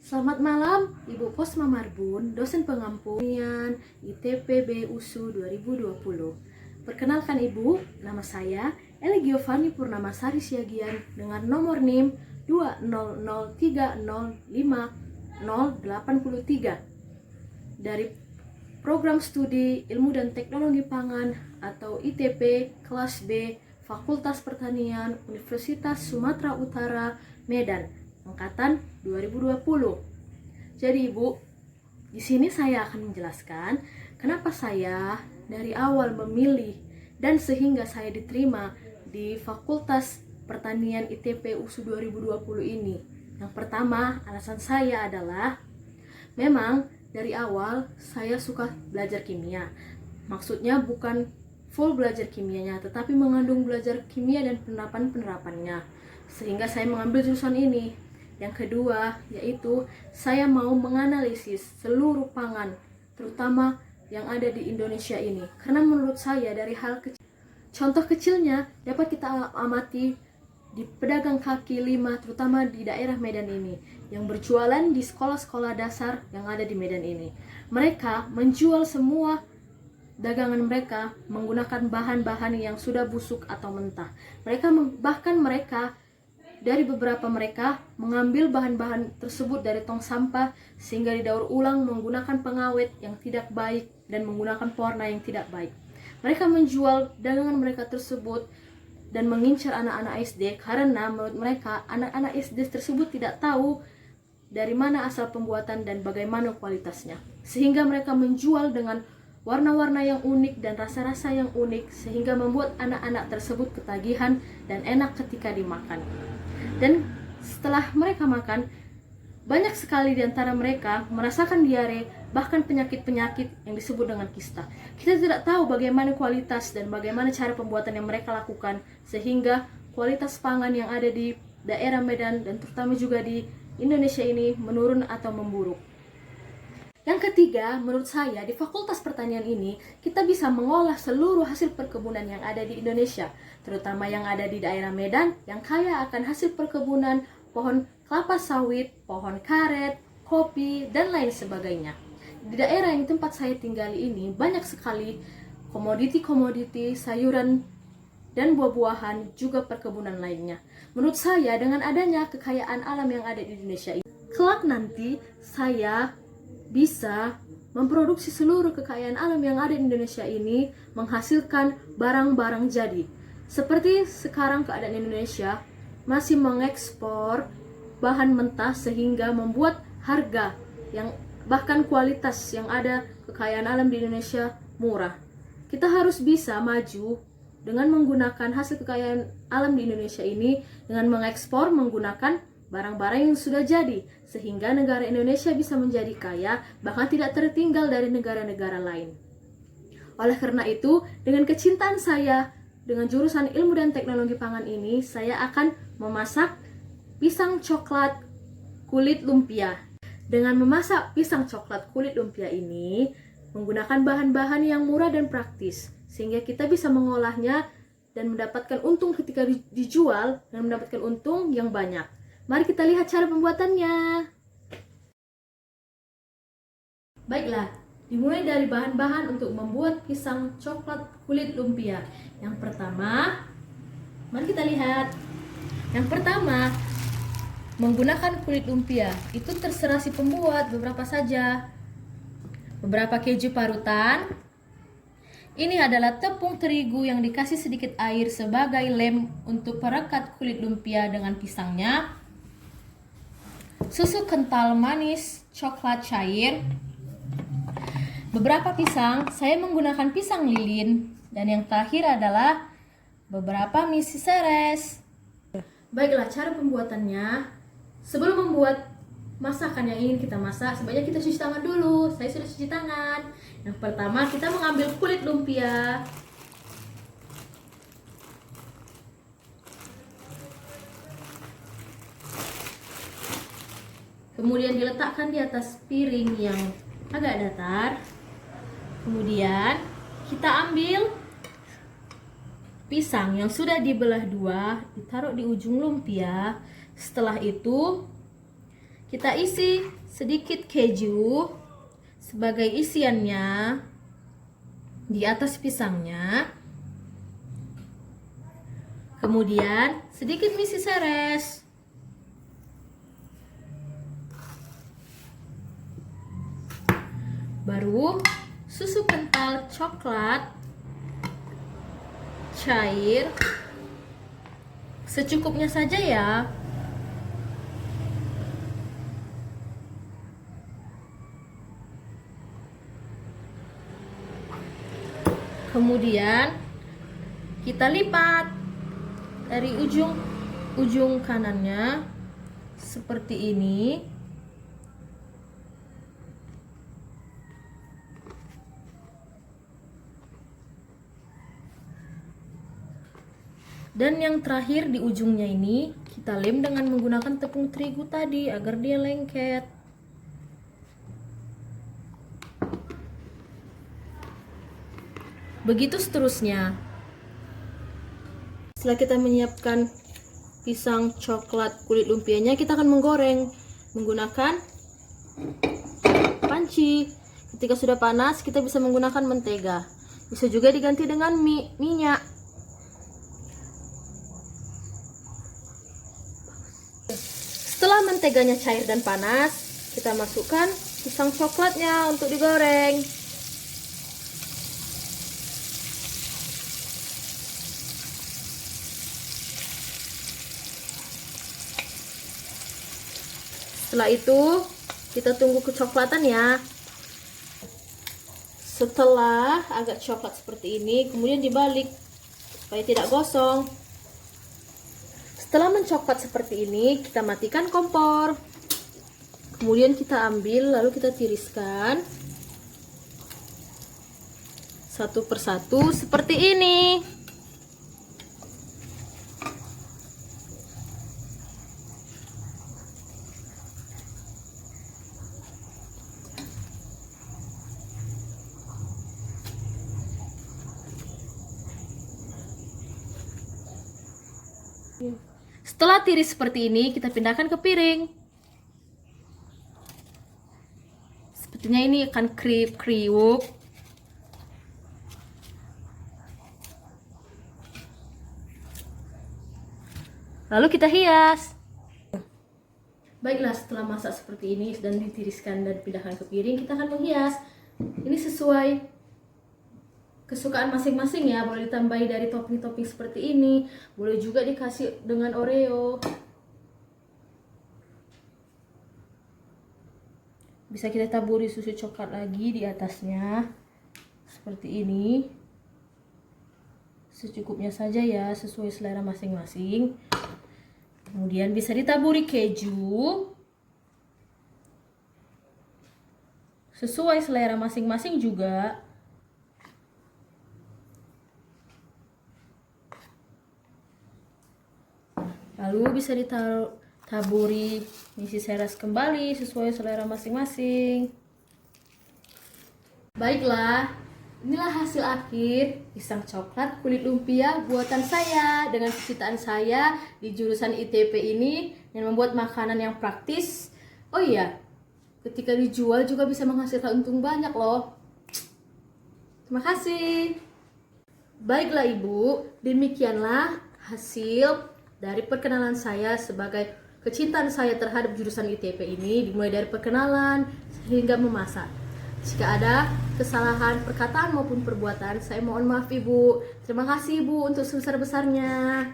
Selamat malam, Ibu Posma Marbun, dosen pengampunan ITP BUSU 2020. Perkenalkan Ibu, nama saya Eli Giovanni Purnamasari Siagian dengan nomor NIM 200305083 dari Program Studi Ilmu dan Teknologi Pangan atau ITP kelas B Fakultas Pertanian Universitas Sumatera Utara, Medan, angkatan 2020. Jadi Ibu, di sini saya akan menjelaskan kenapa saya dari awal memilih dan sehingga saya diterima di Fakultas Pertanian ITP USU 2020 ini. Yang pertama, alasan saya adalah memang dari awal saya suka belajar kimia. Maksudnya bukan full belajar kimianya, tetapi mengandung belajar kimia dan penerapan-penerapannya. Sehingga saya mengambil jurusan ini. Yang kedua, yaitu saya mau menganalisis seluruh pangan, terutama yang ada di Indonesia ini. Karena menurut saya dari hal kecil, contoh kecilnya dapat kita amati di pedagang kaki lima, terutama di daerah Medan ini, yang berjualan di sekolah-sekolah dasar yang ada di Medan ini. Mereka menjual semua dagangan mereka menggunakan bahan-bahan yang sudah busuk atau mentah. Bahkan mereka dari beberapa mereka mengambil bahan-bahan tersebut dari tong sampah sehingga didaur ulang menggunakan pengawet yang tidak baik dan menggunakan pewarna yang tidak baik. Mereka menjual dagangan mereka tersebut dan mengincar anak-anak SD karena menurut mereka anak-anak SD tersebut tidak tahu dari mana asal pembuatan dan bagaimana kualitasnya. Sehingga mereka menjual dengan warna-warna yang unik dan rasa-rasa yang unik sehingga membuat anak-anak tersebut ketagihan dan enak ketika dimakan. Dan setelah mereka makan, banyak sekali di antara mereka merasakan diare, bahkan penyakit-penyakit yang disebut dengan kista. Kita tidak tahu bagaimana kualitas dan bagaimana cara pembuatan yang mereka lakukan, sehingga kualitas pangan yang ada di daerah Medan dan terutama juga di Indonesia ini menurun atau memburuk. Yang ketiga, menurut saya di Fakultas Pertanian ini kita bisa mengolah seluruh hasil perkebunan yang ada di Indonesia, terutama yang ada di daerah Medan yang kaya akan hasil perkebunan pohon kelapa sawit, pohon karet, kopi, dan lain sebagainya. Di daerah yang tempat saya tinggali ini banyak sekali komoditi-komoditi, sayuran, dan buah-buahan, juga perkebunan lainnya. Menurut saya dengan adanya kekayaan alam yang ada di Indonesia ini, kelak nanti saya bisa memproduksi seluruh kekayaan alam yang ada di Indonesia ini menghasilkan barang-barang jadi. Seperti sekarang keadaan Indonesia masih mengekspor bahan mentah sehingga membuat harga yang bahkan kualitas yang ada kekayaan alam di Indonesia murah. Kita harus bisa maju dengan menggunakan hasil kekayaan alam di Indonesia ini dengan mengekspor menggunakan barang-barang yang sudah jadi, sehingga negara Indonesia bisa menjadi kaya, bahkan tidak tertinggal dari negara-negara lain. Oleh karena itu, dengan kecintaan saya dengan jurusan ilmu dan teknologi pangan ini, saya akan memasak pisang coklat kulit lumpia. Dengan memasak pisang coklat kulit lumpia ini, menggunakan bahan-bahan yang murah dan praktis, sehingga kita bisa mengolahnya dan mendapatkan untung ketika dijual dan mendapatkan untung yang banyak. Mari kita lihat cara pembuatannya. Baiklah, dimulai dari bahan-bahan untuk membuat pisang coklat kulit lumpia. Yang pertama, mari kita lihat. Yang pertama, menggunakan kulit lumpia. Itu terserah si pembuat, beberapa saja. Beberapa keju parutan. Ini adalah tepung terigu yang dikasih sedikit air sebagai lem untuk perekat kulit lumpia dengan pisangnya. Susu kental manis coklat cair. Beberapa pisang, saya menggunakan pisang lilin. Dan yang terakhir adalah beberapa misi seres. Baiklah, cara pembuatannya. Sebelum membuat masakan yang ingin kita masak, sebaiknya kita cuci tangan dulu. Saya sudah cuci tangan. Yang pertama, kita mengambil kulit lumpia. Kemudian diletakkan di atas piring yang agak datar. Kemudian kita ambil pisang yang sudah dibelah dua, ditaruh di ujung lumpia. Setelah itu Kita isi sedikit keju sebagai isiannya di atas pisangnya. Kemudian sedikit misi seres. Baru susu kental coklat cair secukupnya saja ya. Kemudian kita lipat dari ujung kanannya seperti ini. Dan yang terakhir di ujungnya ini kita lem dengan menggunakan tepung terigu tadi agar dia lengket. Begitu seterusnya. Setelah kita menyiapkan pisang coklat kulit lumpianya, kita akan menggoreng menggunakan panci. Ketika sudah panas, kita bisa menggunakan mentega. Bisa juga diganti dengan minyak. Setelah menteganya cair dan panas, kita masukkan pisang coklatnya untuk digoreng. Setelah itu kita tunggu kecoklatan ya. Setelah agak coklat seperti ini, kemudian dibalik supaya tidak gosong. Setelah mencoklat seperti ini, kita matikan kompor. Kemudian kita ambil, lalu kita tiriskan satu persatu seperti ini. Setelah tiris seperti ini, kita pindahkan ke piring. Sepertinya ini akan kriuk. Lalu kita hias. Baiklah, setelah masak seperti ini dan ditiriskan dan dipindahkan ke piring, kita akan menghias. Ini sesuai kesukaan masing-masing ya, boleh ditambahi dari topping-topping seperti ini, boleh juga dikasih dengan Oreo. Bisa kita taburi susu coklat lagi di atasnya seperti ini. Secukupnya saja ya, sesuai selera masing-masing. Kemudian bisa ditaburi keju sesuai selera masing-masing juga. Lalu bisa ditaburi misi seres kembali sesuai selera masing-masing. Baiklah, inilah hasil akhir pisang coklat kulit lumpia buatan saya dengan kecintaan saya di jurusan ITP ini yang membuat makanan yang praktis. Oh iya, ketika dijual juga bisa menghasilkan untung banyak loh. Terima kasih. Baiklah Ibu, demikianlah hasil dari perkenalan saya sebagai kecintaan saya terhadap jurusan ITP ini, dimulai dari perkenalan hingga memasak. Jika ada kesalahan perkataan maupun perbuatan, saya mohon maaf Ibu. Terima kasih Ibu untuk sebesar-besarnya.